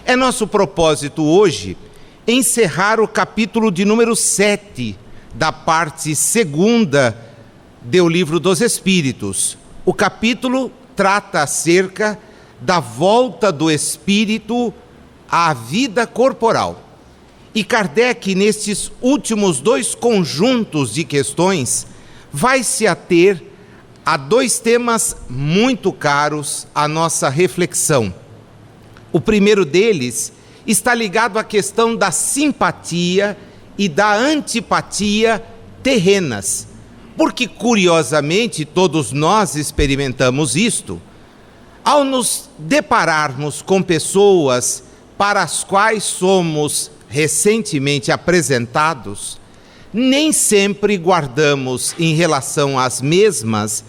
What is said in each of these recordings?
É nosso propósito hoje encerrar o capítulo de número 7 da parte segunda do Livro dos Espíritos. O capítulo trata acerca da volta do espírito à vida corporal. E Kardec, nestes últimos 2 conjuntos de questões, vai se ater a 2 temas muito caros à nossa reflexão. O primeiro deles está ligado à questão da simpatia e da antipatia terrenas, porque, curiosamente, todos nós experimentamos isto. Ao nos depararmos com pessoas para as quais somos recentemente apresentados, nem sempre guardamos em relação às mesmas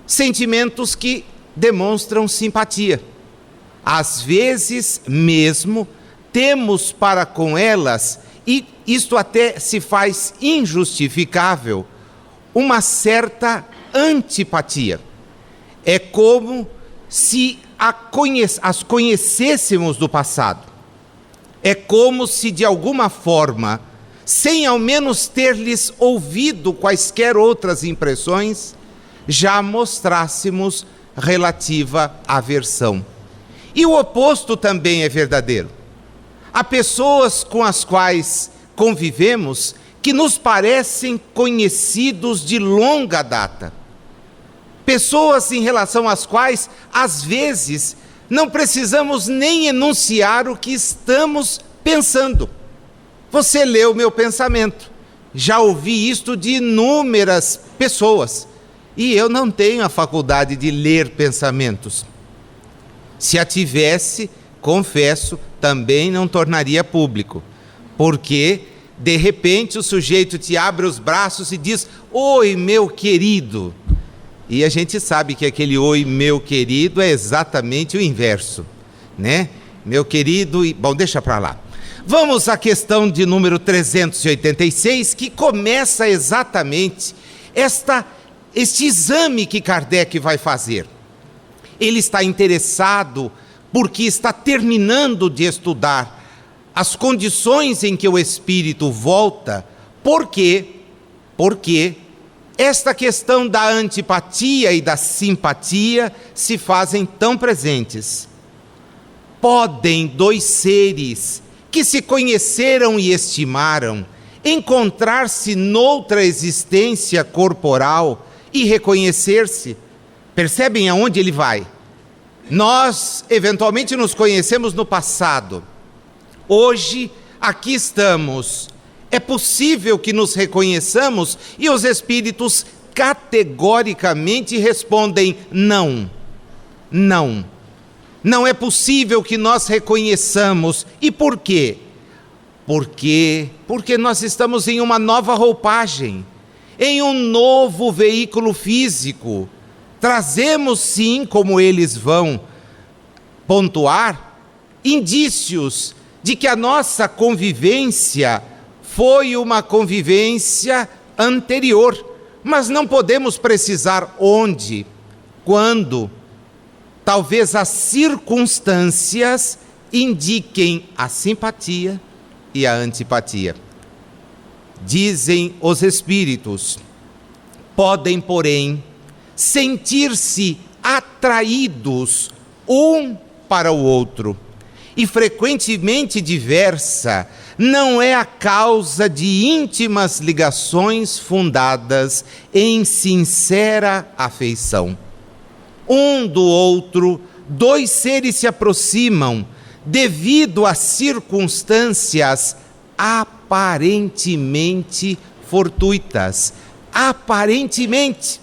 sentimentos que demonstram simpatia. Às vezes mesmo temos para com elas, e isto até se faz injustificável, uma certa antipatia. É como se as conhecêssemos do passado. É como se de alguma forma, sem ao menos ter-lhes ouvido quaisquer outras impressões, já mostrássemos relativa aversão. E o oposto também é verdadeiro. Há pessoas com as quais convivemos que nos parecem conhecidos de longa data. Pessoas em relação às quais, às vezes, não precisamos nem enunciar o que estamos pensando. Você leu meu pensamento. Já ouvi isto de inúmeras pessoas. E eu não tenho a faculdade de ler pensamentos. Se a tivesse, confesso, também não tornaria público. Porque, de repente, o sujeito te abre os braços e diz: "Oi, meu querido". E a gente sabe que aquele "oi, meu querido" é exatamente o inverso, né? Meu querido, bom, deixa para lá. Vamos à questão de número 386, que começa exatamente este exame que Kardec vai fazer. Ele está interessado porque está terminando de estudar as condições em que o espírito volta. Por quê? Porque esta questão da antipatia e da simpatia se fazem tão presentes. Podem 2 seres que se conheceram e estimaram encontrar-se noutra existência corporal e reconhecer-se? Percebem aonde ele vai? Nós, eventualmente, nos conhecemos no passado. Hoje, aqui estamos. É possível que nos reconheçamos? E os espíritos categoricamente respondem: não. Não. Não é possível que nós reconheçamos. E por quê? Porque nós estamos em uma nova roupagem, em um novo veículo físico. Trazemos, sim, como eles vão pontuar, indícios de que a nossa convivência foi uma convivência anterior, mas não podemos precisar onde, quando. Talvez as circunstâncias indiquem a simpatia e a antipatia. Dizem os espíritos: podem, porém, sentir-se atraídos um para o outro, e frequentemente diversa não é a causa de íntimas ligações fundadas em sincera afeição. Um do outro, 2 seres se aproximam devido a circunstâncias aparentemente fortuitas, aparentemente,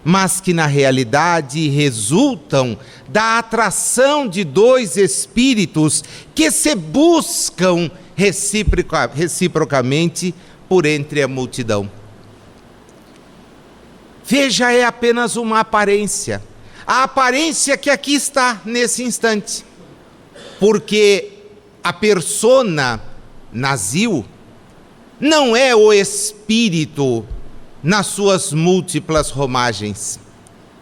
mas que na realidade resultam da atração de 2 espíritos que se buscam reciprocamente por entre a multidão. Veja, é apenas uma aparência. A aparência que aqui está nesse instante. Porque a persona nazil não é o espírito nas suas múltiplas romagens.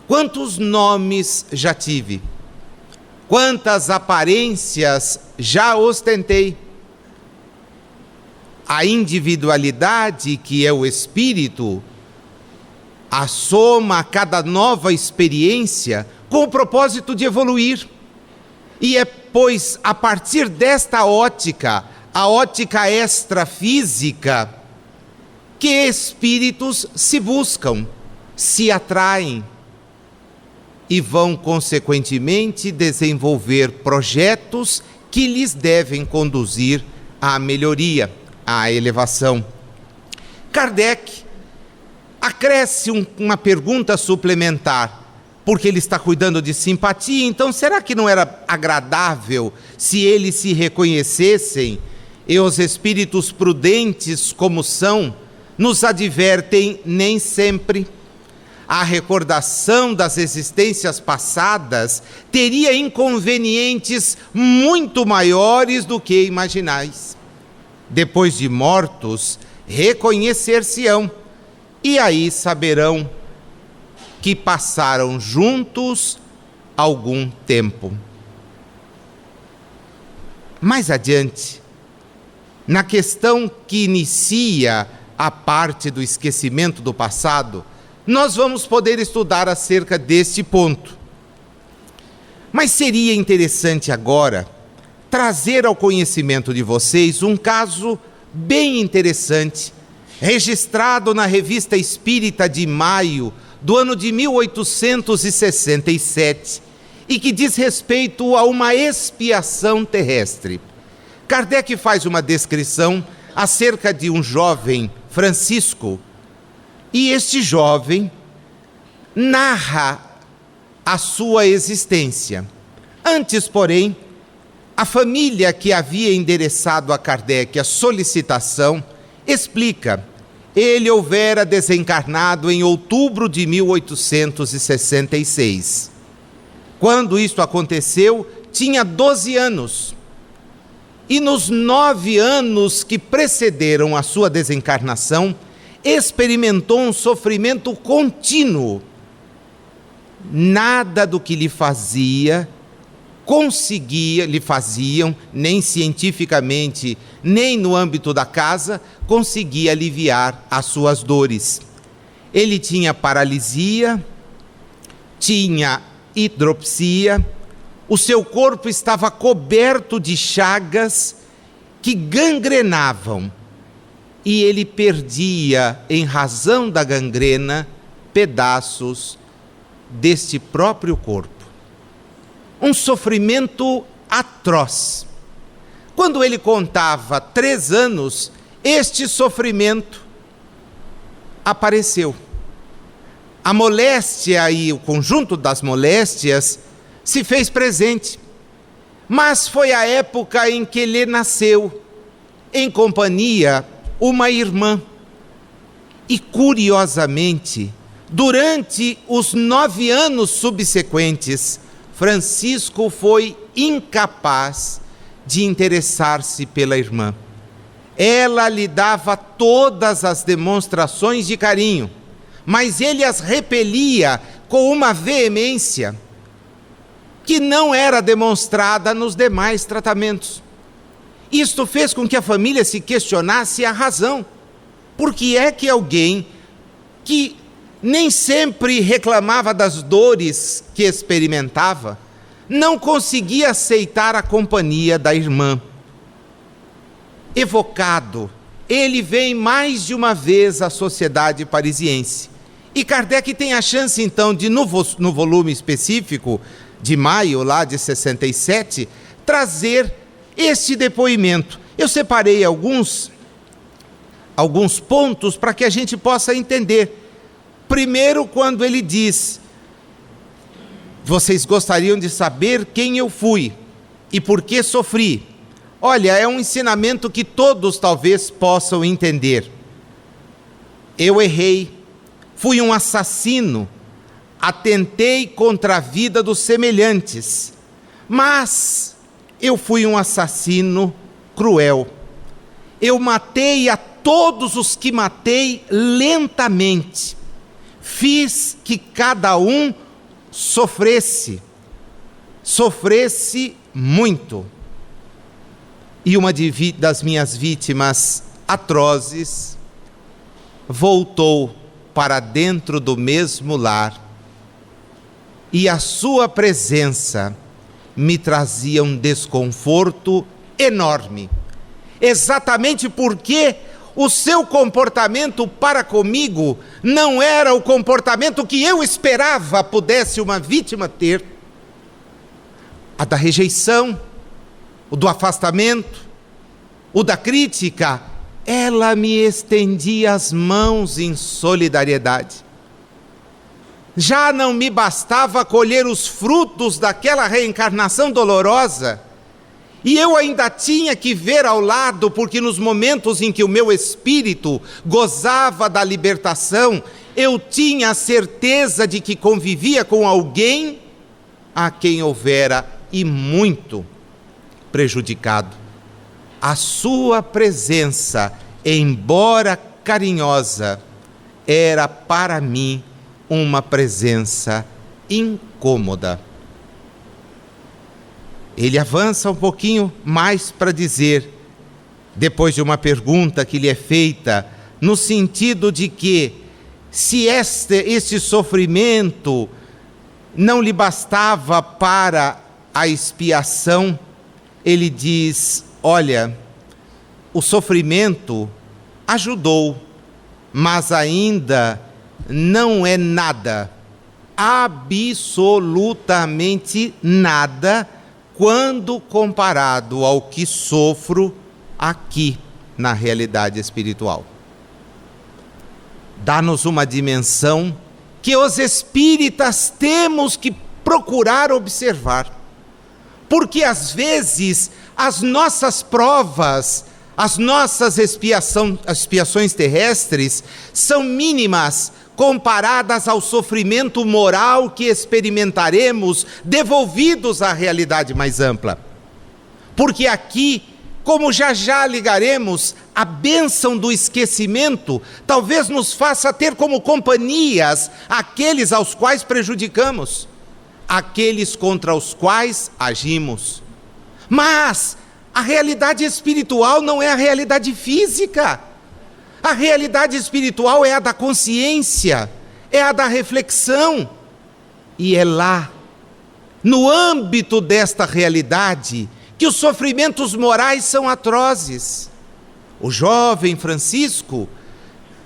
Quantos nomes já tive? Quantas aparências já ostentei? A individualidade, que é o espírito, assoma a cada nova experiência com o propósito de evoluir. E é, pois, a partir desta ótica, a ótica extrafísica, que espíritos se buscam, se atraem e vão, consequentemente, desenvolver projetos que lhes devem conduzir à melhoria, à elevação. Kardec acresce uma pergunta suplementar, porque ele está cuidando de simpatia. Então, será que não era agradável se eles se reconhecessem? E os espíritos prudentes, como são, nos advertem: nem sempre. A recordação das existências passadas teria inconvenientes muito maiores do que imaginais. Depois de mortos, reconhecer-se-ão, e aí saberão que passaram juntos algum tempo. Mais adiante, na questão que inicia a parte do esquecimento do passado, nós vamos poder estudar acerca deste ponto. Mas seria interessante agora trazer ao conhecimento de vocês um caso bem interessante, registrado na Revista Espírita de maio do ano de 1867, e que diz respeito a uma expiação terrestre. Kardec faz uma descrição acerca de um jovem, Francisco, e este jovem narra a sua existência. Antes, porém, a família que havia endereçado a Kardec a solicitação explica: ele houvera desencarnado em outubro de 1866. Quando isto aconteceu, tinha 12 anos. E nos 9 anos que precederam a sua desencarnação, experimentou um sofrimento contínuo. Nada do que lhe faziam, nem cientificamente, nem no âmbito da casa, conseguia aliviar as suas dores. Ele tinha paralisia, tinha hidropsia, o seu corpo estava coberto de chagas que gangrenavam, e ele perdia, em razão da gangrena, pedaços deste próprio corpo. Um sofrimento atroz. Quando ele contava 3 anos, este sofrimento apareceu. A moléstia e o conjunto das moléstias se fez presente, mas foi a época em que ele nasceu, em companhia uma irmã. E curiosamente, durante os 9 anos subsequentes, Francisco foi incapaz de interessar-se pela irmã. Ela lhe dava todas as demonstrações de carinho, mas ele as repelia com uma veemência que não era demonstrada nos demais tratamentos. Isto fez com que a família se questionasse a razão. Por que é que alguém que nem sempre reclamava das dores que experimentava não conseguia aceitar a companhia da irmã? Evocado, ele vem mais de uma vez à sociedade parisiense. E Kardec tem a chance, então, de, no volume específico de maio, lá de 67, trazer este depoimento. Eu separei alguns pontos para que a gente possa entender. Primeiro, quando ele diz: vocês gostariam de saber quem eu fui e por que sofri. Olha, é um ensinamento que todos talvez possam entender. Eu errei, fui um assassino, atentei contra a vida dos semelhantes, mas eu fui um assassino cruel. Eu matei a todos os que matei lentamente. Fiz que cada um sofresse sofresse muito. E uma das minhas vítimas atrozes voltou para dentro do mesmo lar, e a sua presença me trazia um desconforto enorme, exatamente porque o seu comportamento para comigo não era o comportamento que eu esperava pudesse uma vítima ter. A da rejeição, o do afastamento, o da crítica. Ela me estendia as mãos em solidariedade. Já não me bastava colher os frutos daquela reencarnação dolorosa, e eu ainda tinha que ver ao lado, porque nos momentos em que o meu espírito gozava da libertação, eu tinha a certeza de que convivia com alguém a quem houvera e muito prejudicado. A sua presença, embora carinhosa, era para mim uma presença incômoda. Ele avança um pouquinho mais para dizer, depois de uma pergunta que lhe é feita, no sentido de que, se este sofrimento não lhe bastava para a expiação, ele diz: olha, o sofrimento ajudou, mas ainda não é nada, absolutamente nada, quando comparado ao que sofro aqui na realidade espiritual. Dá-nos uma dimensão que os espíritas temos que procurar observar, porque às vezes as nossas provas, as nossas expiações terrestres são mínimas comparadas ao sofrimento moral que experimentaremos devolvidos à realidade mais ampla. Porque aqui, como já ligaremos, a bênção do esquecimento talvez nos faça ter como companhias aqueles aos quais prejudicamos, aqueles contra os quais agimos. Mas a realidade espiritual não é a realidade física. A realidade espiritual é a da consciência, é a da reflexão. E é lá, no âmbito desta realidade, que os sofrimentos morais são atrozes. O jovem Francisco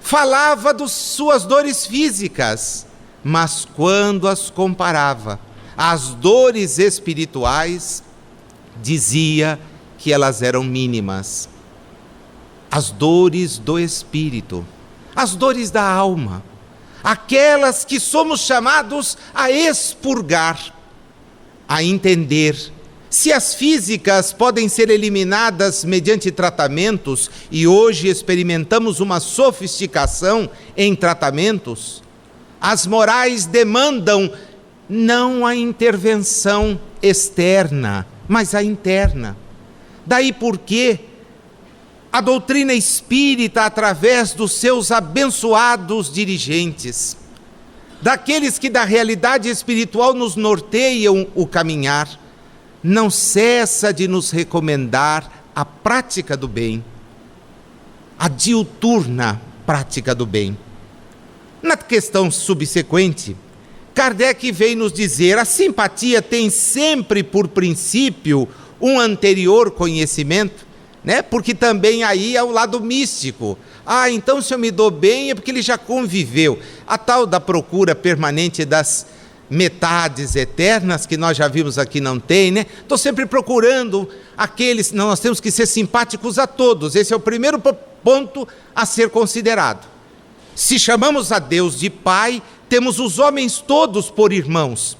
falava das suas dores físicas, mas quando as comparava às dores espirituais, dizia que elas eram mínimas. As dores do espírito, as dores da alma, aquelas que somos chamados a expurgar, a entender. Se as físicas podem ser eliminadas mediante tratamentos, e hoje experimentamos uma sofisticação em tratamentos, as morais demandam não a intervenção externa, mas a interna. Daí porque a doutrina espírita, através dos seus abençoados dirigentes, daqueles que da realidade espiritual nos norteiam o caminhar, não cessa de nos recomendar a prática do bem, a diuturna prática do bem. Na questão subsequente, Kardec vem nos dizer: a simpatia tem sempre por princípio um anterior conhecimento, né? Porque também aí é o lado místico. Então se eu me dou bem é porque ele já conviveu. A tal da procura permanente das metades eternas, que nós já vimos aqui, não tem, né? Estou sempre procurando aqueles. Não, nós temos que ser simpáticos a todos. Esse é o primeiro ponto a ser considerado. Se chamamos a Deus de Pai, temos os homens todos por irmãos.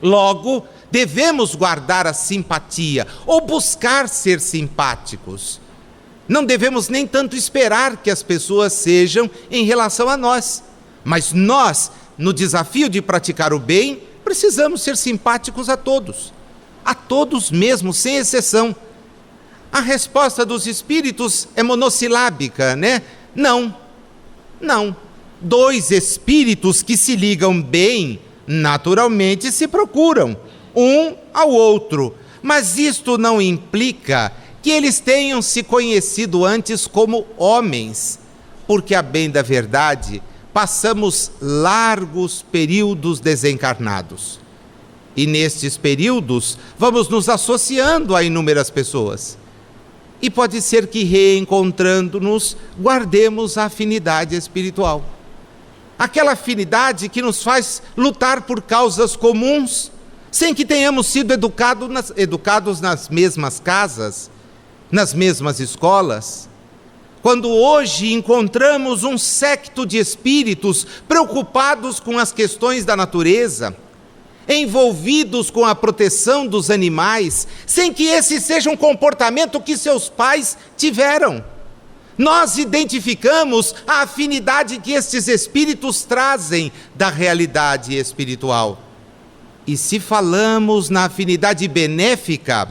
Logo, devemos guardar a simpatia, ou buscar ser simpáticos. Não devemos nem tanto esperar que as pessoas sejam em relação a nós, mas nós, no desafio de praticar o bem, precisamos ser simpáticos a todos mesmo, sem exceção. A resposta dos espíritos é monossilábica, né? Não. Dois espíritos que se ligam bem, naturalmente se procuram, um ao outro, mas isto não implica que eles tenham se conhecido antes como homens, porque, a bem da verdade, passamos largos períodos desencarnados. E nestes períodos vamos nos associando a inúmeras pessoas. E pode ser que, reencontrando-nos, guardemos a afinidade espiritual. Aquela afinidade que nos faz lutar por causas comuns, sem que tenhamos sido educados nas mesmas casas, nas mesmas escolas. Quando hoje encontramos um séquito de espíritos preocupados com as questões da natureza, envolvidos com a proteção dos animais, sem que esse seja um comportamento que seus pais tiveram, nós identificamos a afinidade que estes espíritos trazem da realidade espiritual. E se falamos na afinidade benéfica,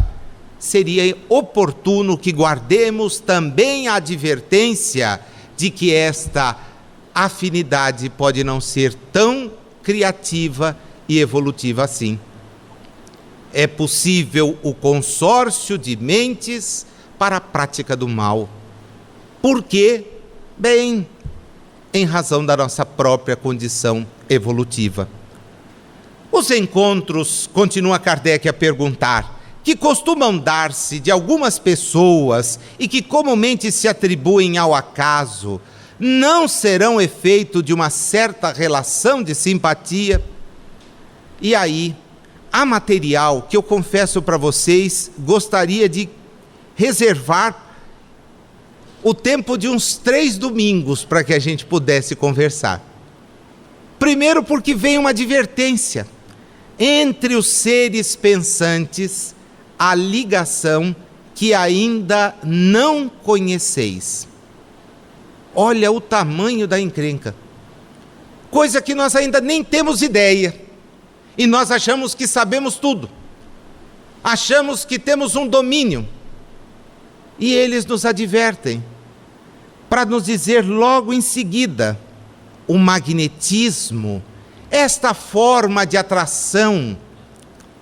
seria oportuno que guardemos também a advertência de que esta afinidade pode não ser tão criativa e evolutiva assim. É possível o consórcio de mentes para a prática do mal. Por quê? Bem, em razão da nossa própria condição evolutiva. Os encontros, continua Kardec a perguntar, que costumam dar-se de algumas pessoas e que comumente se atribuem ao acaso, não serão efeito de uma certa relação de simpatia? E aí, há material que eu confesso para vocês, gostaria de reservar o tempo de uns 3 domingos para que a gente pudesse conversar. Primeiro, porque vem uma advertência. Entre os seres pensantes, a ligação que ainda não conheceis. Olha o tamanho da encrenca. Coisa que nós ainda nem temos ideia. E nós achamos que sabemos tudo. Achamos que temos um domínio. E eles nos advertem, para nos dizer logo em seguida, o magnetismo, esta forma de atração,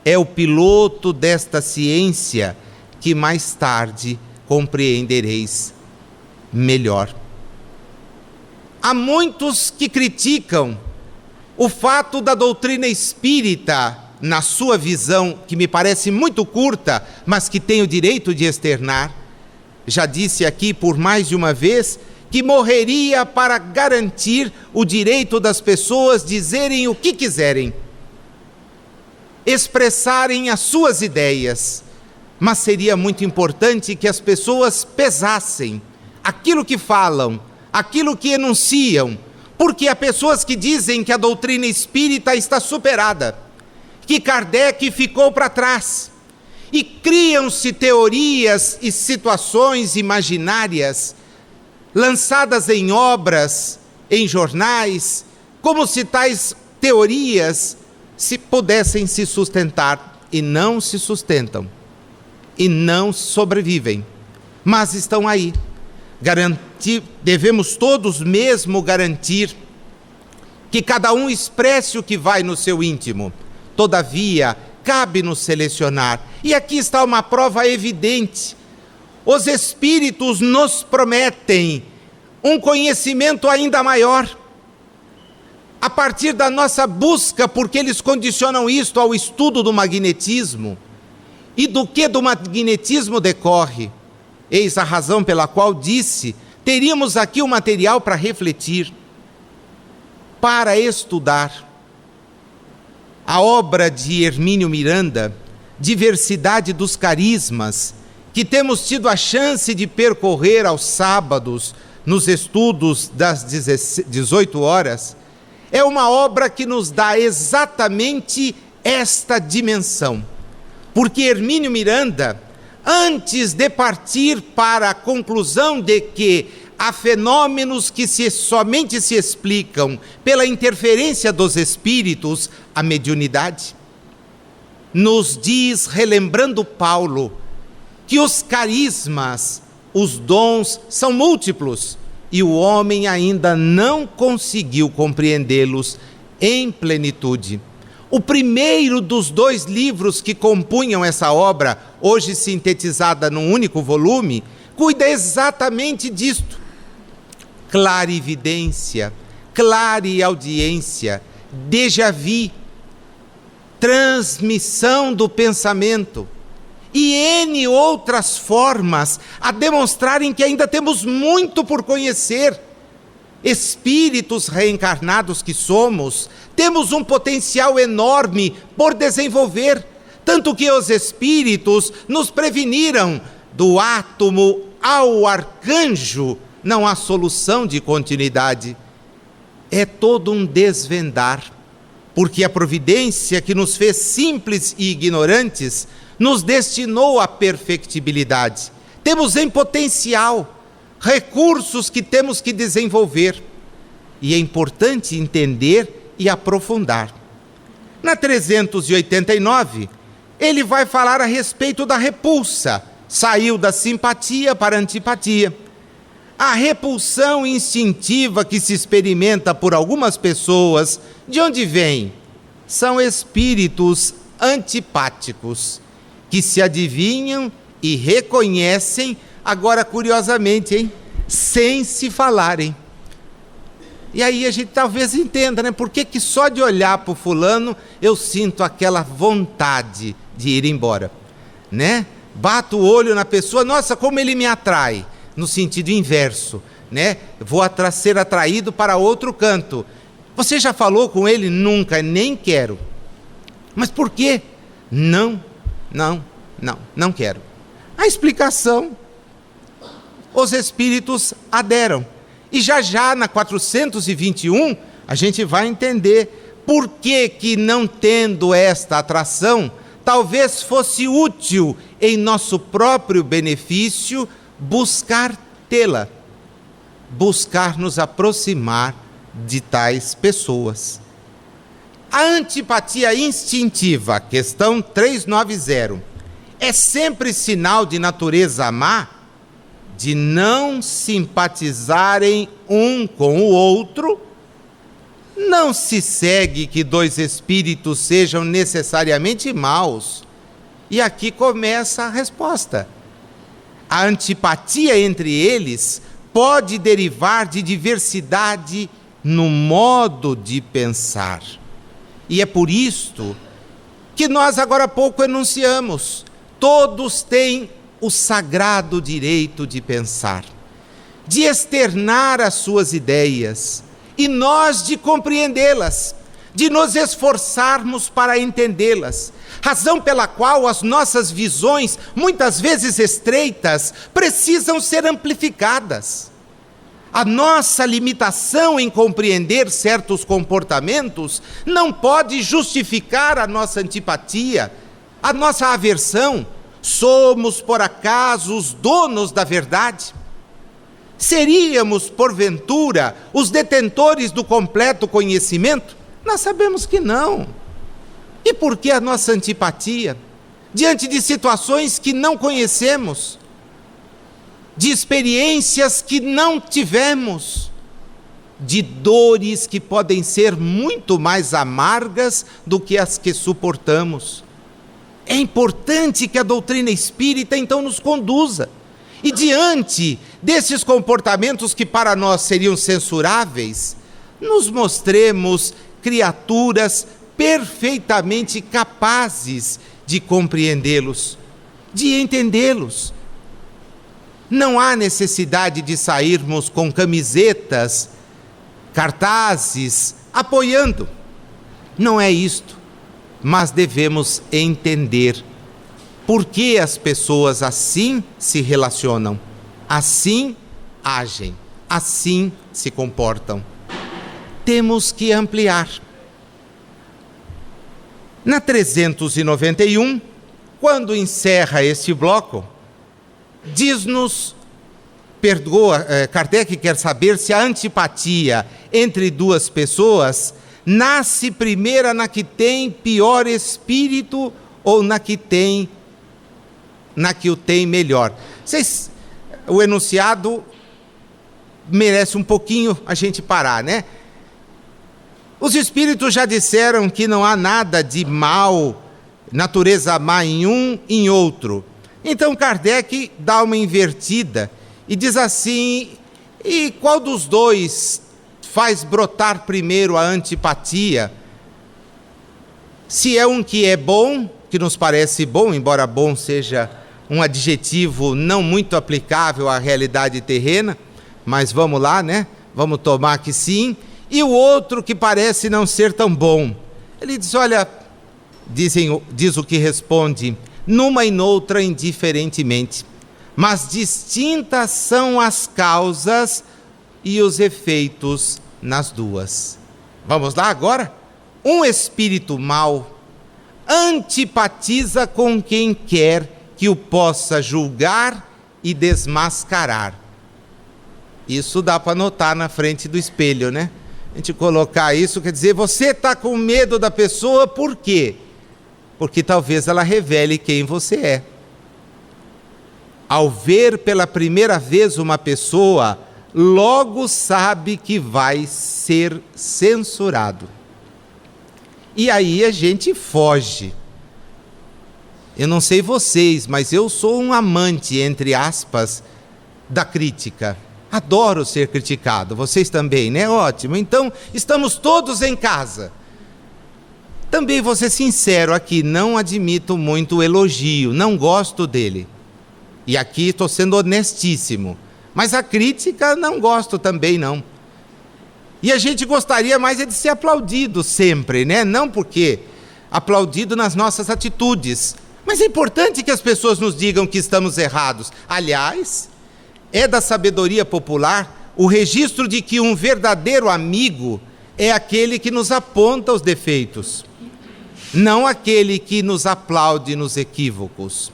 é o piloto desta ciência que mais tarde compreendereis melhor. Há muitos que criticam o fato da doutrina espírita, na sua visão, que me parece muito curta, mas que tem o direito de externar. Já disse aqui por mais de uma vez que morreria para garantir o direito das pessoas dizerem o que quiserem, expressarem as suas ideias, mas seria muito importante que as pessoas pesassem aquilo que falam, aquilo que enunciam, porque há pessoas que dizem que a doutrina espírita está superada, que Kardec ficou para trás, e criam-se teorias e situações imaginárias, lançadas em obras, em jornais, como se tais teorias se pudessem se sustentar, e não se sustentam, e não sobrevivem, mas estão aí. Devemos todos mesmo garantir que cada um expresse o que vai no seu íntimo. Todavia, cabe-nos selecionar. E aqui está uma prova evidente. Os espíritos nos prometem um conhecimento ainda maior. A partir da nossa busca, porque eles condicionam isto ao estudo do magnetismo. E do que do magnetismo decorre? Eis a razão pela qual disse, teríamos aqui o material para refletir, para estudar. A obra de Hermínio Miranda, Diversidade dos Carismas, que temos tido a chance de percorrer aos sábados, nos estudos das 18 horas, é uma obra que nos dá exatamente esta dimensão. Porque Hermínio Miranda, antes de partir para a conclusão de que há fenômenos que somente se explicam pela interferência dos espíritos, a mediunidade, nos diz, relembrando Paulo, que os carismas, os dons, são múltiplos, e o homem ainda não conseguiu compreendê-los em plenitude. O primeiro dos 2 livros que compunham essa obra, hoje sintetizada num único volume, cuida exatamente disto. Clarividência, clareaudiência, déjà vu, transmissão do pensamento e N outras formas a demonstrarem que ainda temos muito por conhecer. Espíritos reencarnados que somos, temos um potencial enorme por desenvolver, tanto que os espíritos nos preveniram: do átomo ao arcanjo não há solução de continuidade. É todo um desvendar, porque a providência que nos fez simples e ignorantes nos destinou à perfectibilidade. Temos em potencial recursos que temos que desenvolver, e é importante entender e aprofundar. Na 389, ele vai falar a respeito da repulsa. Saiu da simpatia para a antipatia. A repulsão instintiva que se experimenta por algumas pessoas, de onde vem? São espíritos antipáticos, que se adivinham e reconhecem, agora curiosamente, sem se falarem. E aí a gente talvez entenda, né? Por que só de olhar para o fulano eu sinto aquela vontade de ir embora, né? Bato o olho na pessoa, nossa, como ele me atrai, no sentido inverso, né? Vou ser atraído para outro canto. Você já falou com ele? Nunca, nem quero. Mas por quê? Não quero. A explicação: os espíritos aderam. E já na 421, a gente vai entender por que não tendo esta atração, talvez fosse útil em nosso próprio benefício buscar tê-la, buscar nos aproximar de tais pessoas. A antipatia instintiva, questão 390, é sempre sinal de natureza má, de não simpatizarem um com o outro. Não se segue que 2 espíritos sejam necessariamente maus. E aqui começa a resposta. A antipatia entre eles pode derivar de diversidade no modo de pensar. E é por isto que nós agora há pouco enunciamos: todos têm o sagrado direito de pensar, de externar as suas ideias, e nós de compreendê-las, de nos esforçarmos para entendê-las, razão pela qual as nossas visões, muitas vezes estreitas, precisam ser amplificadas. A nossa limitação em compreender certos comportamentos não pode justificar a nossa antipatia, a nossa aversão. Somos, por acaso, os donos da verdade? Seríamos, porventura, os detentores do completo conhecimento? Nós sabemos que não. E por que a nossa antipatia? Diante de situações que não conhecemos, de experiências que não tivemos, de dores que podem ser muito mais amargas do que as que suportamos. É importante que a doutrina espírita então nos conduza, e diante desses comportamentos que para nós seriam censuráveis, nos mostremos criaturas perfeitamente capazes de compreendê-los, de entendê-los. Não há necessidade de sairmos com camisetas, cartazes, apoiando. Não é isto. Mas devemos entender por que as pessoas assim se relacionam, assim agem, assim se comportam. Temos que ampliar. Na 391, quando encerra este bloco, diz-nos, Kardec quer saber se a antipatia entre 2 pessoas nasce primeiro na que tem pior espírito ou na que o tem melhor. O enunciado merece um pouquinho a gente parar, né? Os espíritos já disseram que não há nada de mal, natureza má em um e em outro. Então Kardec dá uma invertida e diz assim: e qual dos dois faz brotar primeiro a antipatia? Se é um que é bom, que nos parece bom, embora bom seja um adjetivo não muito aplicável à realidade terrena, mas vamos lá, né? Vamos tomar que sim. E o outro que parece não ser tão bom. Ele diz, olha, diz o que responde, numa e noutra indiferentemente, mas distintas são as causas e os efeitos nas duas. Vamos lá agora? Um espírito mau antipatiza com quem quer que o possa julgar e desmascarar. Isso dá para notar na frente do espelho, né? A gente colocar isso, quer dizer, você está com medo da pessoa, por quê? Porque talvez ela revele quem você é. Ao ver pela primeira vez uma pessoa, logo sabe que vai ser censurado. E aí a gente foge. Eu não sei vocês, mas eu sou um amante, entre aspas, da crítica. Adoro ser criticado, vocês também, né? Ótimo, então estamos todos em casa. Também vou ser sincero aqui, não admito muito o elogio, não gosto dele. E aqui estou sendo honestíssimo. Mas a crítica não gosto também não. E a gente gostaria mais de ser aplaudido sempre, né? Não porque aplaudido nas nossas atitudes. Mas é importante que as pessoas nos digam que estamos errados. Aliás, é da sabedoria popular o registro de que um verdadeiro amigo é aquele que nos aponta os defeitos, não aquele que nos aplaude nos equívocos.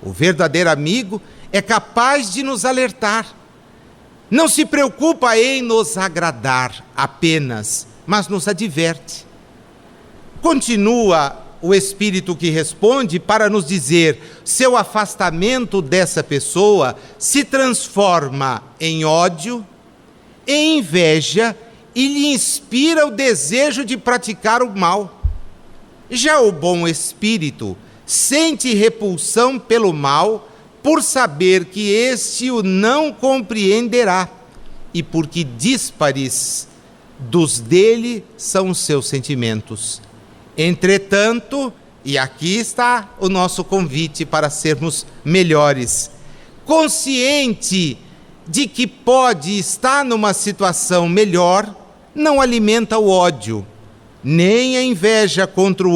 O verdadeiro amigo é capaz de nos alertar. Não se preocupa em nos agradar apenas, mas nos adverte. Continua o espírito que responde para nos dizer: seu afastamento dessa pessoa se transforma em ódio, em inveja e lhe inspira o desejo de praticar o mal. Já o bom espírito sente repulsão pelo mal por saber que este o não compreenderá e porque díspares dos dele são os seus sentimentos. Entretanto, e aqui está o nosso convite para sermos melhores, consciente de que pode estar numa situação melhor, não alimenta o ódio, nem a inveja contra o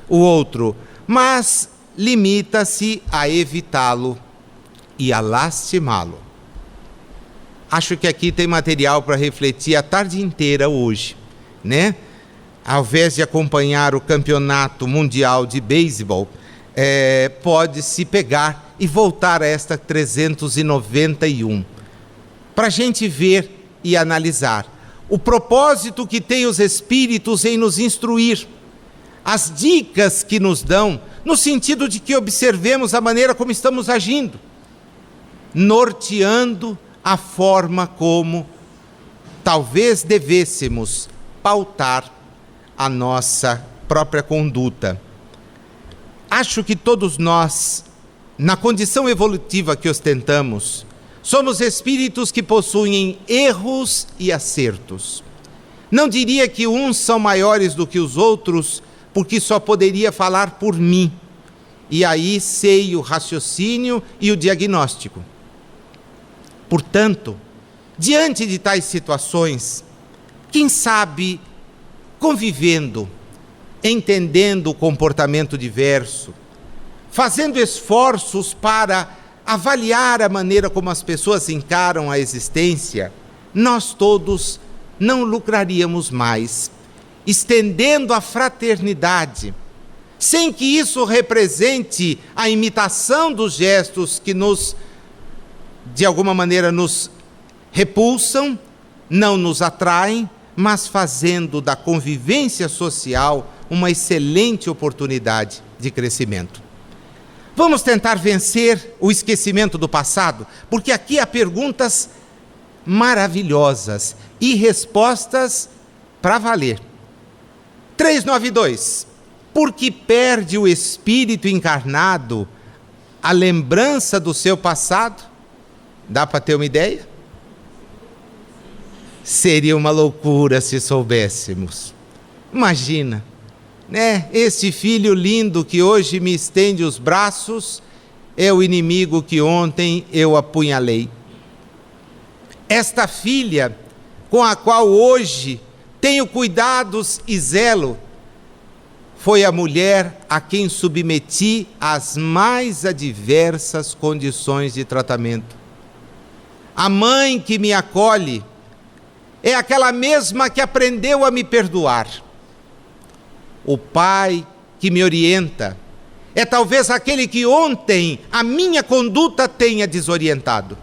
outro, mas limita-se a evitá-lo e a lastimá-lo. Acho que aqui tem material para refletir a tarde inteira hoje, né? Ao invés de acompanhar o campeonato mundial de beisebol, pode se pegar e voltar a esta 391, para a gente ver e analisar o propósito que tem os espíritos em nos instruir, as dicas que nos dão, no sentido de que observemos a maneira como estamos agindo, norteando a forma como talvez devêssemos pautar a nossa própria conduta. Acho que todos nós, na condição evolutiva que ostentamos, somos espíritos que possuem erros e acertos. Não diria que uns são maiores do que os outros, porque só poderia falar por mim. E aí sei o raciocínio e o diagnóstico. Portanto, diante de tais situações, quem sabe convivendo, entendendo o comportamento diverso, fazendo esforços para avaliar a maneira como as pessoas encaram a existência, nós todos não lucraríamos mais, estendendo a fraternidade, sem que isso represente a imitação dos gestos que de alguma maneira nos repulsam, não nos atraem, mas fazendo da convivência social uma excelente oportunidade de crescimento. Vamos tentar vencer o esquecimento do passado, porque aqui há perguntas maravilhosas e respostas para valer. 392. Porque perde o espírito encarnado a lembrança do seu passado? Dá para ter uma ideia? Seria uma loucura se soubéssemos. Imagina, né? Este filho lindo que hoje me estende os braços é o inimigo que ontem eu apunhalei. Esta filha com a qual hoje tenho cuidados e zelo foi a mulher a quem submeti às mais adversas condições de tratamento. A mãe que me acolhe é aquela mesma que aprendeu a me perdoar. O pai que me orienta é talvez aquele que ontem a minha conduta tenha desorientado.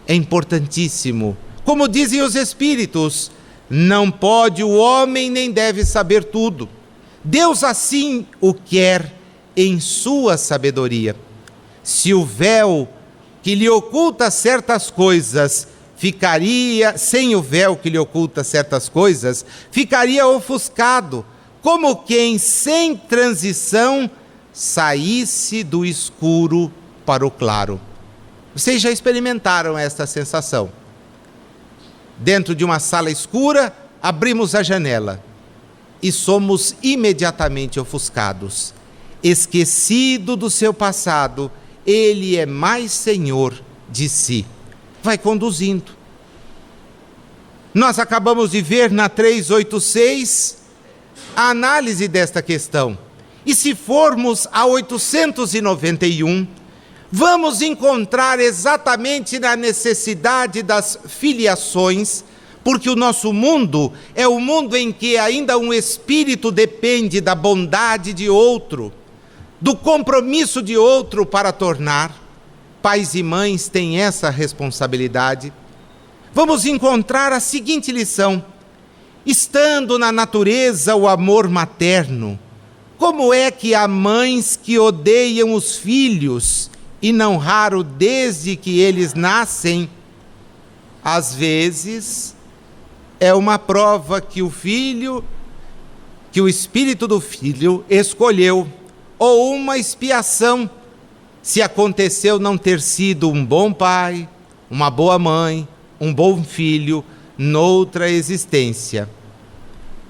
É importantíssimo, como dizem os Espíritos, não pode o homem nem deve saber tudo. Deus assim o quer em sua sabedoria. Se o véu que lhe oculta certas coisas ficaria, sem o véu que lhe oculta certas coisas, ficaria ofuscado, como quem sem transição saísse do escuro para o claro. Vocês já experimentaram esta sensação? Dentro de uma sala escura, abrimos a janela e somos imediatamente ofuscados. Esquecido do seu passado, ele é mais senhor de si. Vai conduzindo. Nós acabamos de ver na 386 a análise desta questão. E se formos a 891, vamos encontrar exatamente na necessidade das filiações, porque o nosso mundo é o mundo em que ainda um espírito depende da bondade de outro, do compromisso de outro para tornar. Pais e mães têm essa responsabilidade. Vamos encontrar a seguinte lição: estando na natureza o amor materno, como é que há mães que odeiam os filhos, e não raro desde que eles nascem? Às vezes é uma prova que o filho, que o espírito do filho escolheu, ou uma expiação, se aconteceu não ter sido um bom pai, uma boa mãe, um bom filho, noutra existência.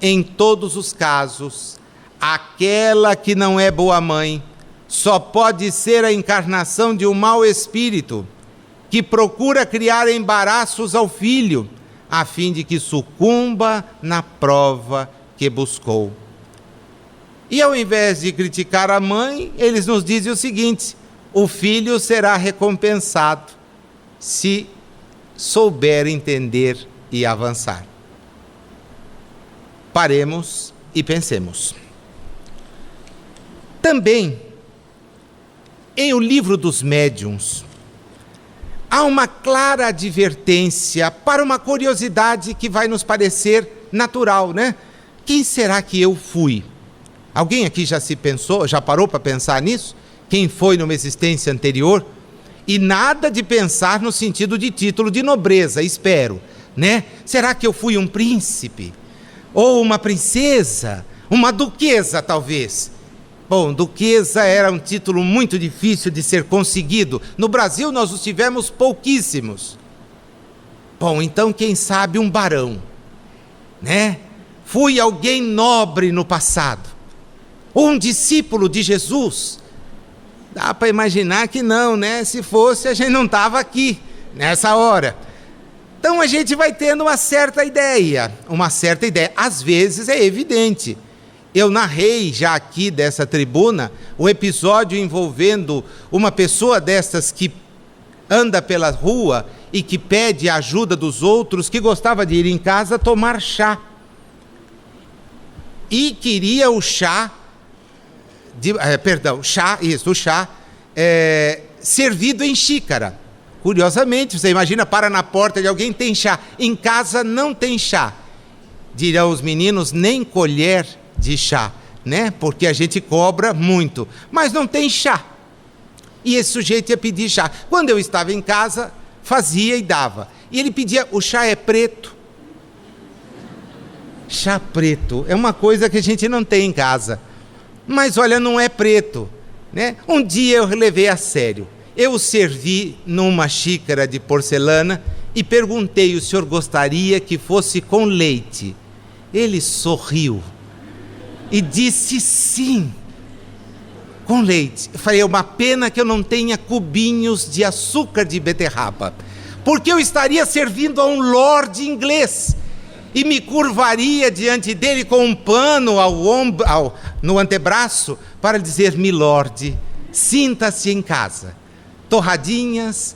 Em todos os casos, aquela que não é boa mãe só pode ser a encarnação de um mau espírito, que procura criar embaraços ao filho, a fim de que sucumba na prova que buscou. E ao invés de criticar a mãe, eles nos dizem o seguinte: o filho será recompensado se souber entender e avançar. Paremos e pensemos. Também, em O Livro dos Médiuns, há uma clara advertência para uma curiosidade que vai nos parecer natural, né? Quem será que eu fui? Alguém aqui já parou para pensar nisso? Quem foi numa existência anterior? E nada de pensar no sentido de título de nobreza, espero, né? Será que eu fui um príncipe? Ou uma princesa? Uma duquesa, talvez? Bom, duquesa era um título muito difícil de ser conseguido. No Brasil nós os tivemos pouquíssimos. Bom, então quem sabe um barão, né? Fui alguém nobre no passado. Ou um discípulo de Jesus. Dá para imaginar que não, né? Se fosse, a gente não estava aqui, nessa hora. Então a gente vai tendo uma certa ideia. Às vezes é evidente. Eu narrei já aqui dessa tribuna o episódio envolvendo uma pessoa dessas que anda pela rua e que pede a ajuda dos outros, que gostava de ir em casa tomar chá. E queria o chá, servido em xícara. Curiosamente, você imagina, para na porta de alguém, tem chá. Em casa não tem chá. Dirão os meninos, nem colher de chá, né? Porque a gente cobra muito, mas não tem chá. E esse sujeito ia pedir chá. Quando eu estava em casa, fazia e dava. E ele pedia: o chá é preto. Chá preto é uma coisa que a gente não tem em casa. Mas olha, não é preto, né? Um dia eu levei a sério. Eu o servi numa xícara de porcelana e perguntei: o senhor gostaria que fosse com leite? Ele sorriu e disse sim, com leite. Eu falei: é uma pena que eu não tenha cubinhos de açúcar de beterraba, porque eu estaria servindo a um lorde inglês e me curvaria diante dele com um pano no antebraço para dizer: milord, sinta-se em casa. Torradinhas,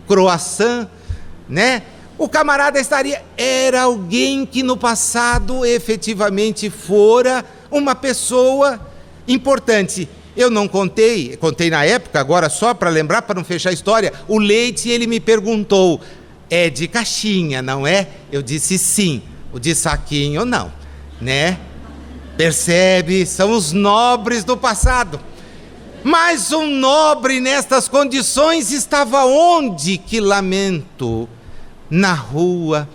croissant, né? O camarada estaria... Era alguém que no passado efetivamente fora uma pessoa importante. Eu não contei na época, agora só para lembrar, para não fechar a história, o leite. Ele me perguntou: é de caixinha, não é? Eu disse sim. O de saquinho não, né? Percebe? São os nobres do passado. Mas um nobre nestas condições estava onde? Que lamento! Na rua,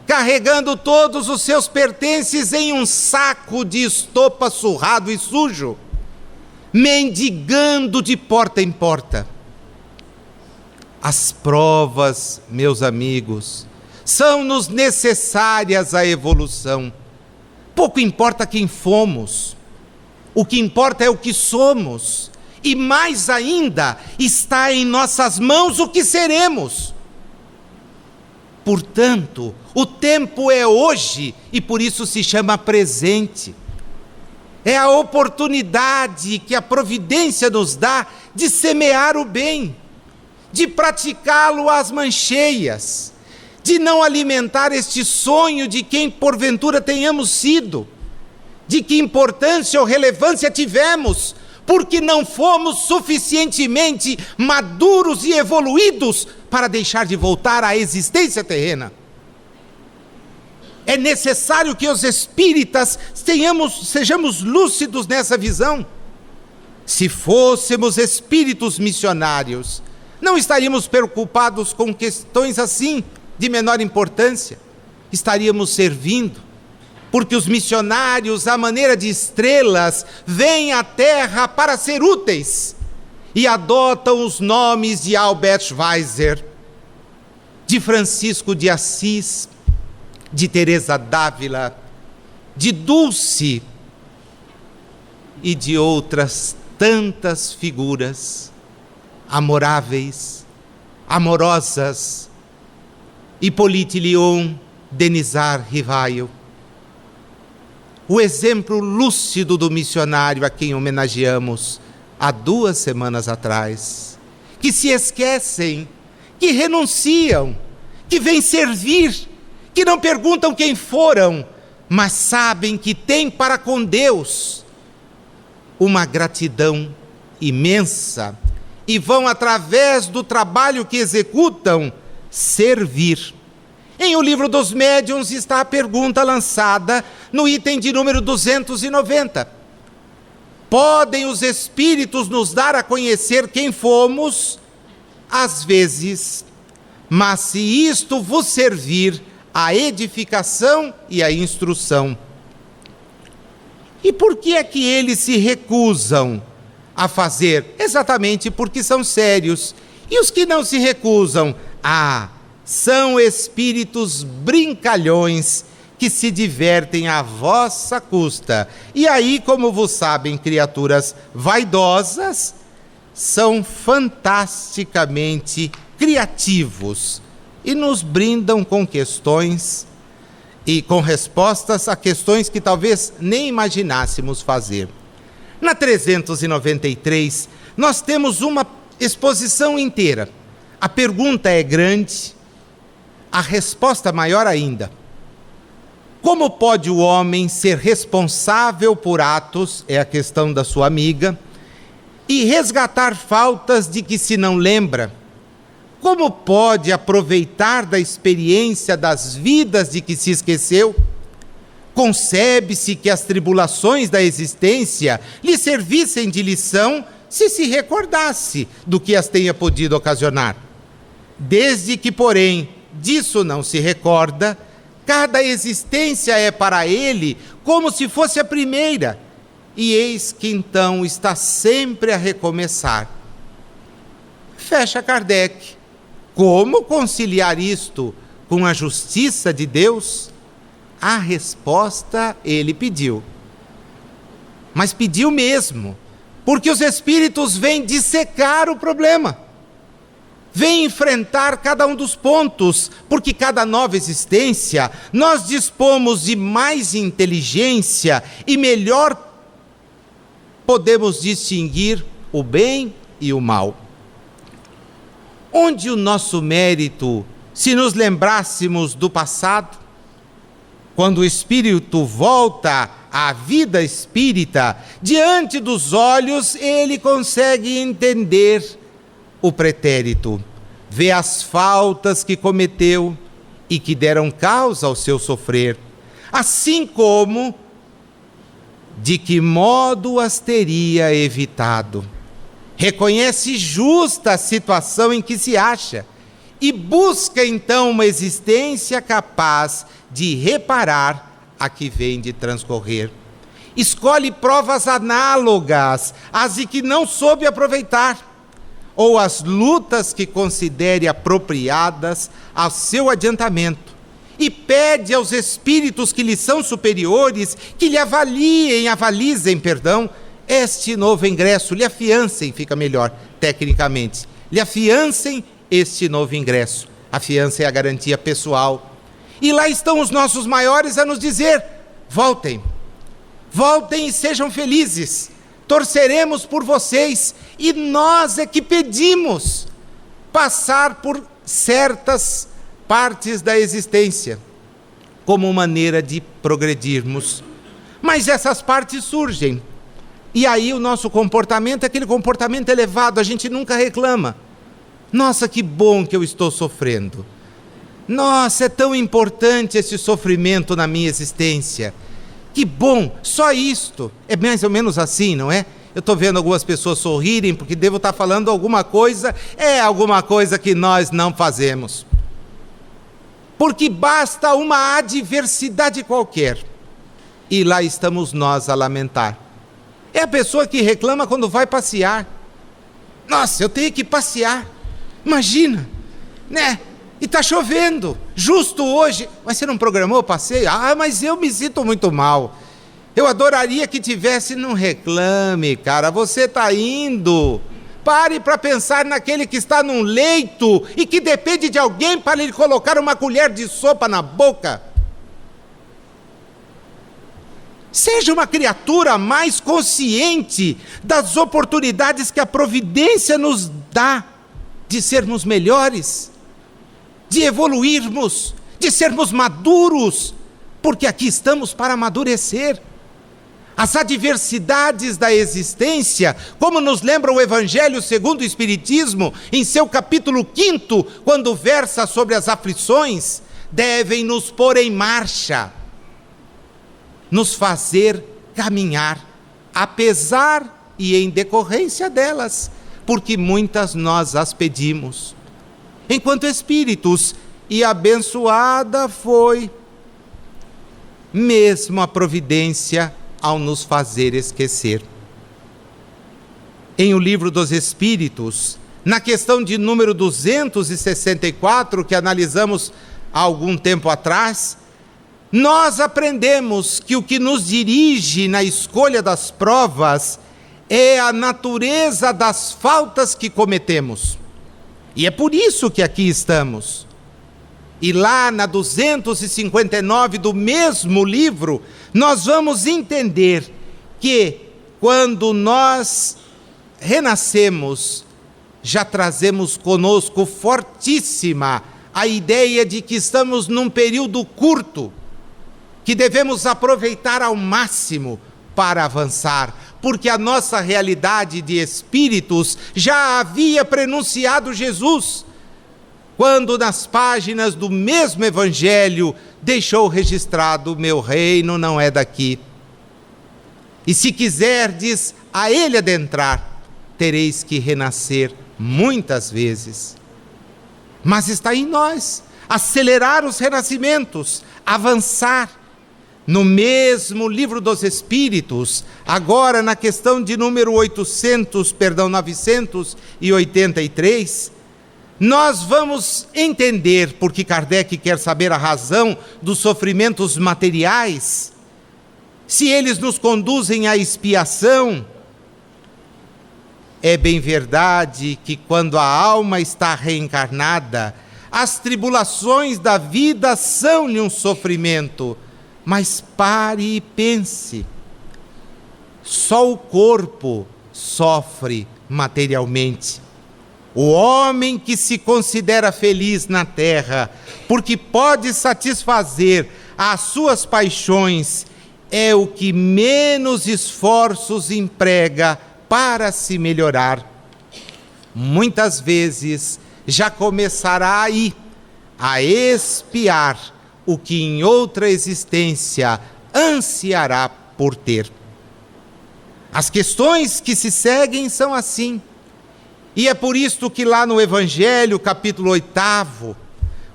carregando todos os seus pertences em um saco de estopa surrado e sujo, mendigando de porta em porta. As provas, meus amigos, são-nos necessárias à evolução. Pouco importa quem fomos, o que importa é o que somos, e mais ainda, está em nossas mãos o que seremos. Portanto, o tempo é hoje e por isso se chama presente. É a oportunidade que a providência nos dá de semear o bem, de praticá-lo às mancheias, de não alimentar este sonho de quem porventura tenhamos sido, de que importância ou relevância tivemos, porque não fomos suficientemente maduros e evoluídos para deixar de voltar à existência terrena. É necessário que os espíritas sejamos lúcidos nessa visão. Se fôssemos espíritos missionários, não estaríamos preocupados com questões assim, de menor importância. Estaríamos servindo, porque os missionários, à maneira de estrelas, vêm à Terra para ser úteis e adotam os nomes de Albert Schweitzer, de Francisco de Assis, de Teresa d'Ávila, de Dulce e de outras tantas figuras amoráveis, amorosas, Hippolyte Lyon, Denisard Rivaio. O exemplo lúcido do missionário a quem homenageamos há 2 semanas atrás, que se esquecem, que renunciam, que vêm servir, que não perguntam quem foram, mas sabem que têm para com Deus uma gratidão imensa e vão, através do trabalho que executam, servir. Em O Livro dos Médiuns está a pergunta lançada no item de número 290. Podem os espíritos nos dar a conhecer quem fomos? Às vezes, mas se isto vos servir à edificação e à instrução. E por que é que eles se recusam a fazer? Exatamente porque são sérios. E os que não se recusam? São espíritos brincalhões que se divertem à vossa custa. E aí, como vos sabem, criaturas vaidosas, são fantasticamente criativos e nos brindam com questões e com respostas a questões que talvez nem imaginássemos fazer. Na 393, nós temos uma exposição inteira. A pergunta é grande, a resposta maior ainda. Como pode o homem ser responsável por atos, é a questão da sua amiga, e resgatar faltas de que se não lembra? Como pode aproveitar da experiência das vidas de que se esqueceu? Concebe-se que as tribulações da existência lhe servissem de lição se recordasse do que as tenha podido ocasionar. Desde que, porém, disso não se recorda, Cada existência é para ele como se fosse a primeira. E eis que então está sempre a recomeçar. Fecha Kardec. Como conciliar isto com a justiça de Deus? A resposta ele pediu. Mas pediu mesmo, porque os espíritos vêm dissecar o problema. Vêm enfrentar cada um dos pontos, porque cada nova existência nós dispomos de mais inteligência e melhor podemos distinguir o bem e o mal. Onde o nosso mérito, se nos lembrássemos do passado, quando o espírito volta à vida espírita, diante dos olhos ele consegue entender o pretérito, vê as faltas que cometeu e que deram causa ao seu sofrer, assim como de que modo as teria evitado. Reconhece justa a situação em que se acha e busca então uma existência capaz de reparar a que vem de transcorrer. Escolhe provas análogas às de que não soube aproveitar, ou as lutas que considere apropriadas ao seu adiantamento, e pede aos espíritos que lhe são superiores que lhe avalizem, este novo ingresso, lhe afiancem, fica melhor tecnicamente, lhe afiancem este novo ingresso. A fiança é a garantia pessoal. E lá estão os nossos maiores a nos dizer: voltem, voltem e sejam felizes, torceremos por vocês. E nós é que pedimos passar por certas partes da existência como maneira de progredirmos. Mas essas partes surgem. E aí o nosso comportamento é aquele comportamento elevado, a gente nunca reclama. Nossa, que bom que eu estou sofrendo. Nossa, é tão importante esse sofrimento na minha existência. Que bom, só isto. É mais ou menos assim, não é? Eu estou vendo algumas pessoas sorrirem porque devo estar falando alguma coisa que nós não fazemos. Porque basta uma adversidade qualquer e lá estamos nós a lamentar. É a pessoa que reclama quando vai passear. Nossa, eu tenho que passear. Imagina, né? E está chovendo, justo hoje. Mas você não programou o passeio? Ah, mas eu me sinto muito mal. Eu adoraria que tivesse. Não reclame, cara, você está indo. Pare para pensar naquele que está num leito e que depende de alguém para lhe colocar uma colher de sopa na boca. Seja uma criatura mais consciente das oportunidades que a providência nos dá de sermos melhores, de evoluirmos, de sermos maduros, porque aqui estamos para amadurecer. As adversidades da existência, como nos lembra o Evangelho segundo o Espiritismo, em seu capítulo 5, quando versa sobre as aflições, devem nos pôr em marcha, nos fazer caminhar, apesar e em decorrência delas, porque muitas nós as pedimos, enquanto espíritos, e abençoada foi mesmo a providência ao nos fazer esquecer. Em O Livro dos Espíritos, na questão de número 264, que analisamos há algum tempo atrás, nós aprendemos que o que nos dirige na escolha das provas é a natureza das faltas que cometemos. E é por isso que aqui estamos. E lá na 259 do mesmo livro, nós vamos entender que quando nós renascemos, já trazemos conosco fortíssima a ideia de que estamos num período curto, que devemos aproveitar ao máximo para avançar, porque a nossa realidade de espíritos já havia prenunciado Jesus, quando nas páginas do mesmo Evangelho deixou registrado: meu reino não é daqui. E se quiserdes a ele adentrar, tereis que renascer muitas vezes. Mas está em nós acelerar os renascimentos, avançar. No mesmo Livro dos Espíritos, agora na questão de número 983, nós vamos entender porque Kardec quer saber a razão dos sofrimentos materiais, se eles nos conduzem à expiação. É bem verdade que quando a alma está reencarnada, as tribulações da vida são-lhe um sofrimento. Mas pare e pense, só o corpo sofre materialmente. O homem que se considera feliz na terra, porque pode satisfazer as suas paixões, é o que menos esforços emprega para se melhorar. Muitas vezes já começará aí a expiar o que em outra existência ansiará por ter. As questões que se seguem são assim. E é por isto que lá no Evangelho, capítulo 8,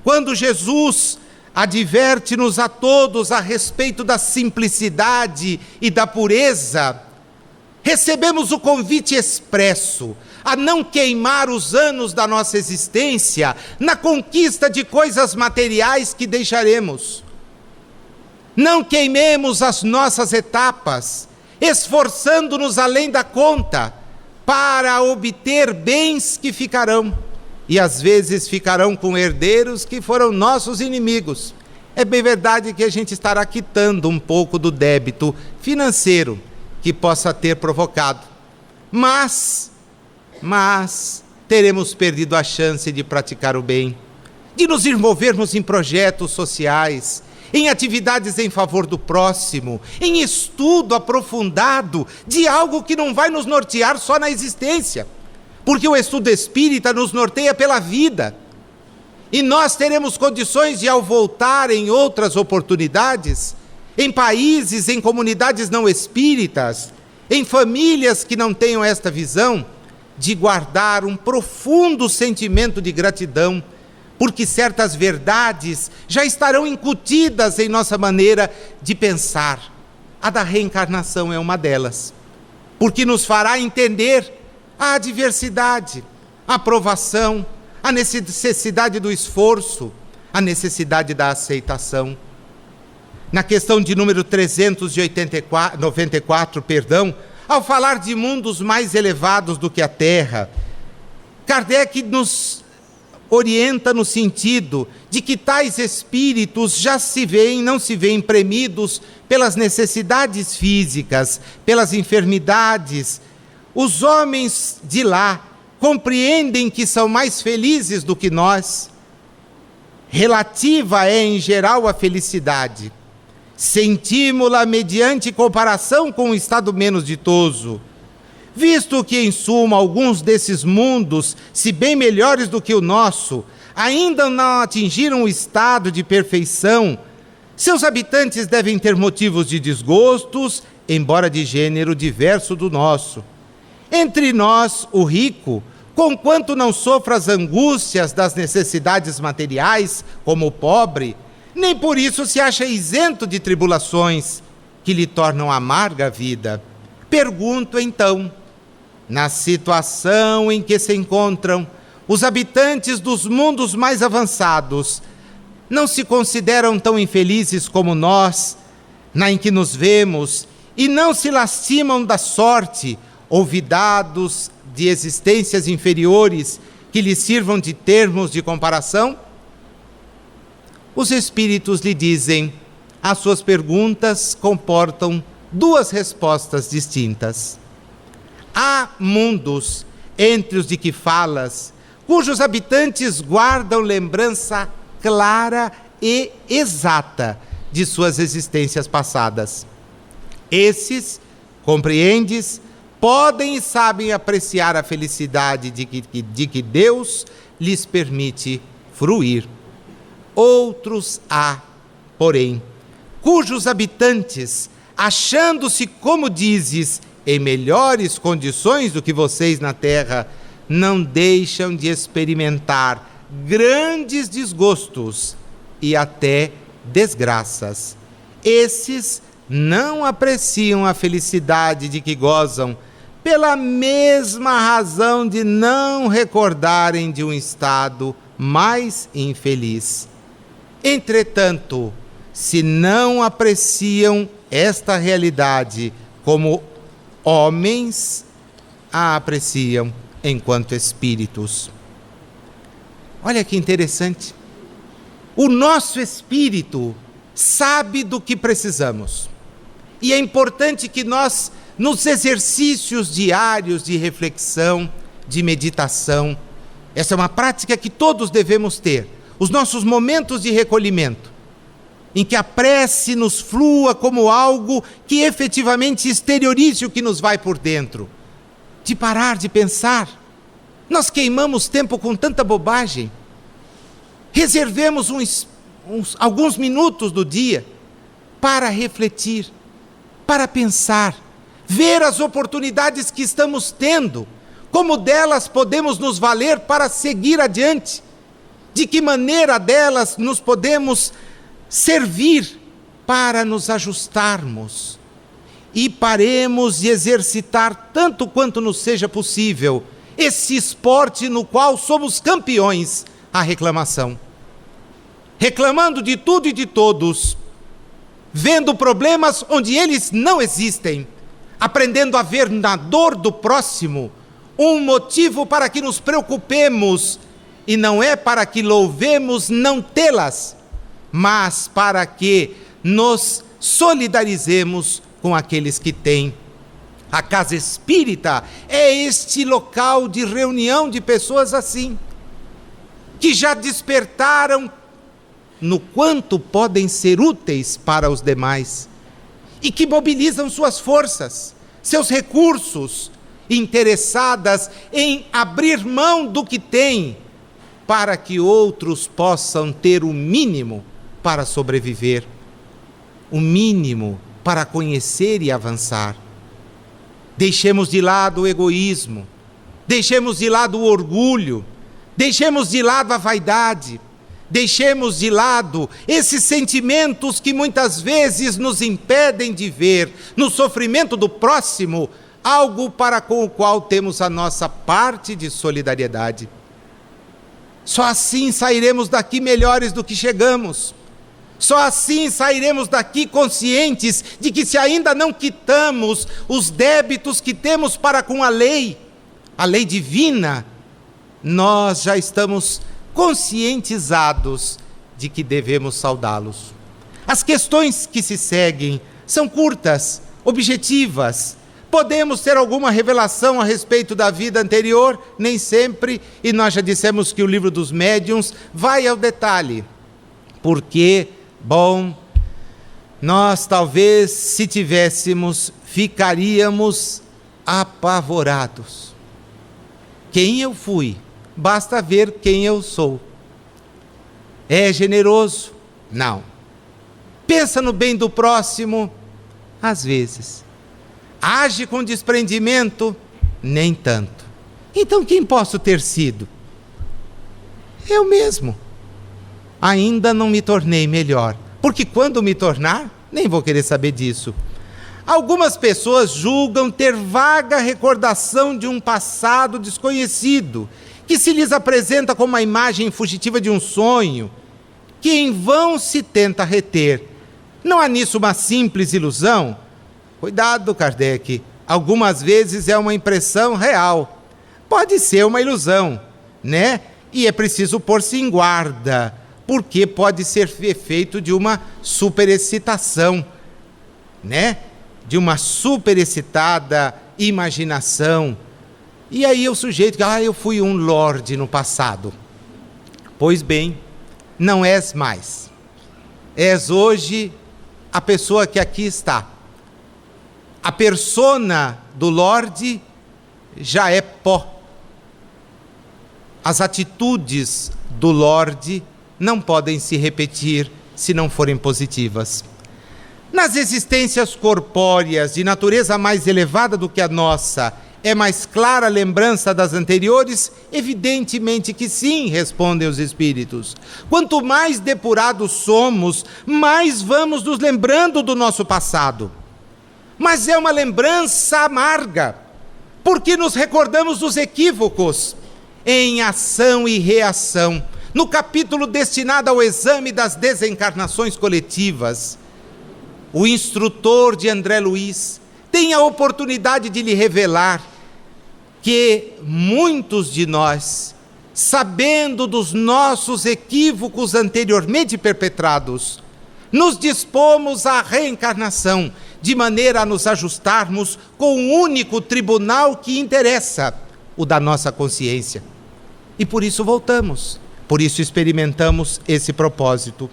quando Jesus adverte-nos a todos a respeito da simplicidade e da pureza, recebemos o convite expresso a não queimar os anos da nossa existência na conquista de coisas materiais que deixaremos. Não queimemos as nossas etapas, esforçando-nos além da conta, para obter bens que ficarão, e às vezes ficarão com herdeiros que foram nossos inimigos. É bem verdade que a gente estará quitando um pouco do débito financeiro que possa ter provocado, mas teremos perdido a chance de praticar o bem, de nos envolvermos em projetos sociais, em atividades em favor do próximo, em estudo aprofundado de algo que não vai nos nortear só na existência, porque o estudo espírita nos norteia pela vida, e nós teremos condições de, ao voltar em outras oportunidades, em países, em comunidades não espíritas, em famílias que não tenham esta visão, de guardar um profundo sentimento de gratidão, porque certas verdades já estarão incutidas em nossa maneira de pensar. A da reencarnação é uma delas, porque nos fará entender a adversidade, a provação, a necessidade do esforço, a necessidade da aceitação. Na questão de número 394, ao falar de mundos mais elevados do que a Terra, Kardec nos orienta no sentido de que tais espíritos não se veem premidos pelas necessidades físicas, pelas enfermidades. Os homens de lá compreendem que são mais felizes do que nós. Relativa é, em geral, a felicidade. Sentimos-la mediante comparação com um estado menos ditoso, visto que, em suma, alguns desses mundos, se bem melhores do que o nosso, ainda não atingiram o estado de perfeição. Seus habitantes devem ter motivos de desgostos, embora de gênero diverso do nosso. Entre nós, o rico, conquanto não sofra as angústias das necessidades materiais, como o pobre, nem por isso se acha isento de tribulações que lhe tornam amarga a vida. Pergunto então, na situação em que se encontram os habitantes dos mundos mais avançados, não se consideram tão infelizes como nós, em que nos vemos, e não se lastimam da sorte, olvidados de existências inferiores que lhes sirvam de termos de comparação? Os espíritos lhe dizem, as suas perguntas comportam duas respostas distintas. Há mundos, entre os de que falas, cujos habitantes guardam lembrança clara e exata de suas existências passadas. Esses, compreendes, podem e sabem apreciar a felicidade de que Deus lhes permite fruir. Outros há, porém, cujos habitantes, achando-se, como dizes, em melhores condições do que vocês na terra, não deixam de experimentar grandes desgostos e até desgraças. Esses não apreciam a felicidade de que gozam, pela mesma razão de não recordarem de um estado mais infeliz. Entretanto, se não apreciam esta realidade como homens, a apreciam enquanto espíritos. Olha que interessante. O nosso espírito sabe do que precisamos. E é importante que nós, nos exercícios diários de reflexão, de meditação, essa é uma prática que todos devemos ter, os nossos momentos de recolhimento, em que a prece nos flua como algo que efetivamente exteriorize o que nos vai por dentro, de parar de pensar. Nós queimamos tempo com tanta bobagem. Reservemos alguns minutos do dia para refletir, para pensar, ver as oportunidades que estamos tendo, como delas podemos nos valer para seguir adiante, de que maneira delas nos podemos servir para nos ajustarmos, e paremos de exercitar tanto quanto nos seja possível esse esporte no qual somos campeões, a reclamação. Reclamando de tudo e de todos, vendo problemas onde eles não existem, aprendendo a ver na dor do próximo um motivo para que nos preocupemos, e não é para que louvemos não tê-las, mas para que nos solidarizemos com aqueles que têm. A casa espírita é este local de reunião de pessoas assim, que já despertaram no quanto podem ser úteis para os demais e que mobilizam suas forças, seus recursos, interessadas em abrir mão do que têm para que outros possam ter o mínimo para sobreviver, o mínimo para conhecer e avançar. Deixemos de lado o egoísmo, deixemos de lado o orgulho, deixemos de lado a vaidade, deixemos de lado esses sentimentos que muitas vezes nos impedem de ver no sofrimento do próximo algo para com o qual temos a nossa parte de solidariedade. Só assim sairemos daqui melhores do que chegamos. Só assim sairemos daqui conscientes de que, se ainda não quitamos os débitos que temos para com a lei divina, nós já estamos conscientizados de que devemos saudá-los. As questões que se seguem são curtas, objetivas. Podemos ter alguma revelação a respeito da vida anterior, nem sempre, e nós já dissemos que o livro dos médiuns vai ao detalhe, porque, nós talvez, se tivéssemos, ficaríamos apavorados. Quem eu fui? Basta ver quem eu sou. É generoso? Não. Pensa no bem do próximo? Às vezes. Age com desprendimento? Nem tanto. Então quem posso ter sido? Eu mesmo. Ainda não me tornei melhor, porque quando me tornar, nem vou querer saber disso. Algumas pessoas julgam ter vaga recordação de um passado desconhecido, que se lhes apresenta como a imagem fugitiva de um sonho, que em vão se tenta reter. Não há nisso uma simples ilusão? Cuidado, Kardec, algumas vezes é uma impressão real. Pode ser uma ilusão, né? E é preciso pôr-se em guarda, porque pode ser efeito de uma superexcitação, né? De uma superexcitada imaginação. E aí o sujeito, eu fui um lorde no passado. Pois bem, não és mais. És hoje a pessoa que aqui está. A persona do lorde já é pó. As atitudes do lorde não podem se repetir se não forem positivas. Nas existências corpóreas de natureza mais elevada do que a nossa, é mais clara a lembrança das anteriores? Evidentemente que sim, respondem os espíritos. Quanto mais depurados somos, mais vamos nos lembrando do nosso passado. Mas é uma lembrança amarga, porque nos recordamos dos equívocos em ação e reação. No capítulo destinado ao exame das desencarnações coletivas, o instrutor de André Luiz tem a oportunidade de lhe revelar que muitos de nós, sabendo dos nossos equívocos anteriormente perpetrados, nos dispomos à reencarnação, de maneira a nos ajustarmos com o único tribunal que interessa, o da nossa consciência. E por isso voltamos, por isso experimentamos esse propósito.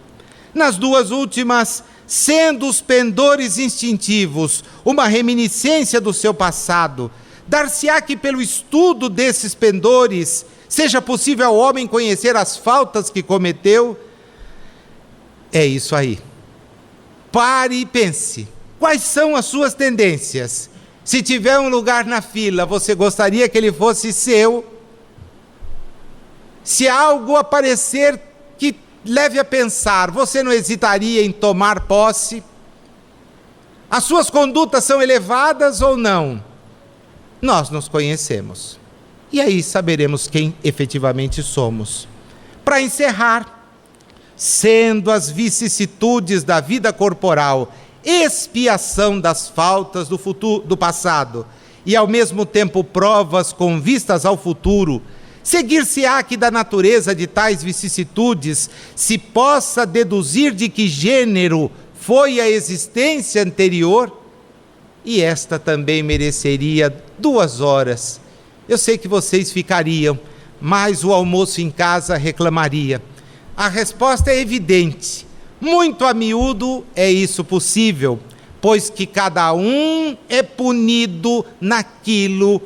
Nas duas últimas, sendo os pendores instintivos uma reminiscência do seu passado, dar-se-á que pelo estudo desses pendores seja possível ao homem conhecer as faltas que cometeu? É isso aí. Pare e pense. Quais são as suas tendências? Se tiver um lugar na fila, você gostaria que ele fosse seu? Se algo aparecer que leve a pensar, você não hesitaria em tomar posse? As suas condutas são elevadas ou não? Nós nos conhecemos. E aí saberemos quem efetivamente somos. Para encerrar, sendo as vicissitudes da vida corporal expiação das faltas do passado e ao mesmo tempo provas com vistas ao futuro, seguir-se-á que da natureza de tais vicissitudes se possa deduzir de que gênero foi a existência anterior? E esta também mereceria 2 horas. Eu sei que vocês ficariam, mas o almoço em casa reclamaria. A resposta é evidente. Muito a miúdo é isso possível, pois que cada um é punido naquilo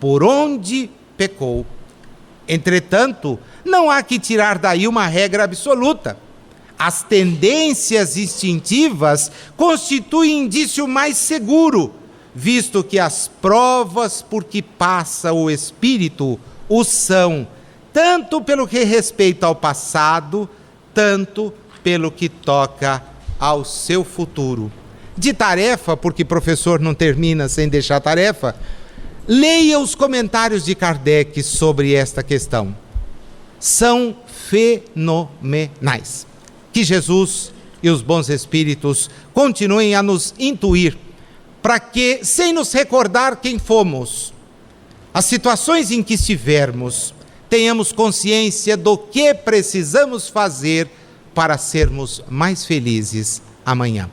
por onde pecou. Entretanto, não há que tirar daí uma regra absoluta. As tendências instintivas constituem indício mais seguro, visto que as provas por que passa o espírito o são, tanto pelo que respeita ao passado, tanto pelo que toca ao seu futuro. De tarefa, porque professor não termina sem deixar tarefa, leia os comentários de Kardec sobre esta questão. São fenomenais. Que Jesus e os bons espíritos continuem a nos intuir, para que, sem nos recordar quem fomos, as situações em que estivermos, tenhamos consciência do que precisamos fazer para sermos mais felizes amanhã.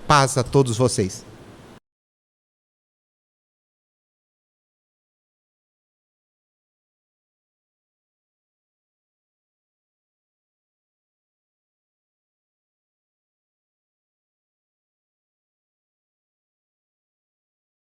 Paz a todos vocês.